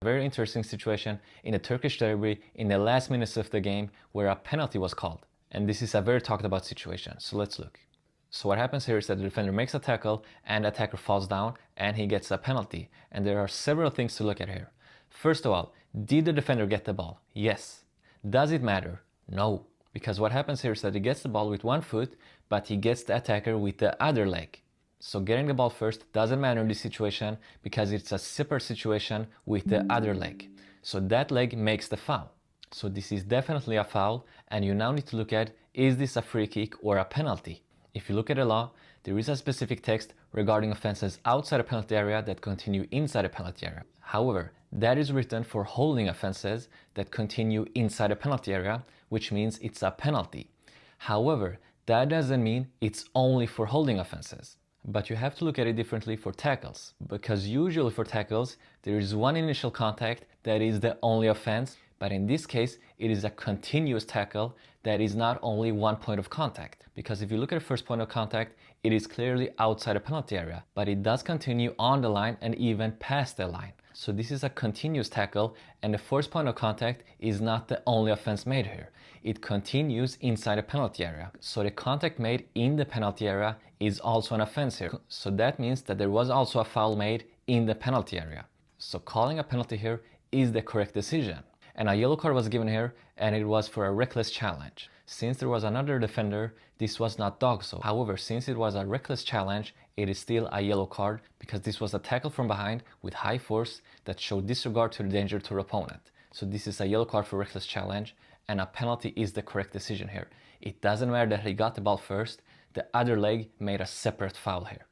Very interesting situation in a Turkish derby in the last minutes of the game where a penalty was called. And this is a very talked about situation, so let's look. So what happens here is that the defender makes a tackle and the attacker falls down and he gets a penalty. And there are several things to look at here. First of all, did the defender get the ball? Yes. Does it matter? No. Because what happens here is that he gets the ball with one foot, but he gets the attacker with the other leg. So getting the ball first doesn't matter in this situation because it's a separate situation with the other leg. So that leg makes the foul. So this is definitely a foul, and you now need to look at, is this a free kick or a penalty? If you look at the law, there is a specific text regarding offenses outside a penalty area that continue inside a penalty area. However, that is written for holding offenses that continue inside a penalty area, which means it's a penalty. However, that doesn't mean it's only for holding offenses. But you have to look at it differently for tackles, because usually for tackles, there is one initial contact that is the only offense, but in this case, it is a continuous tackle that is not only one point of contact. Because if you look at the first point of contact, it is clearly outside a penalty area, but it does continue on the line and even past the line. So this is a continuous tackle, and the first point of contact is not the only offense made here. It continues inside a penalty area. So the contact made in the penalty area is also an offense here. So that means that there was also a foul made in the penalty area. So calling a penalty here is the correct decision. And a yellow card was given here, and it was for a reckless challenge. Since there was another defender, this was not dogged so. However, since it was a reckless challenge, it is still a yellow card because this was a tackle from behind with high force that showed disregard to the danger to the opponent. So this is a yellow card for reckless challenge, and a penalty is the correct decision here. It doesn't matter that he got the ball first, the other leg made a separate foul here.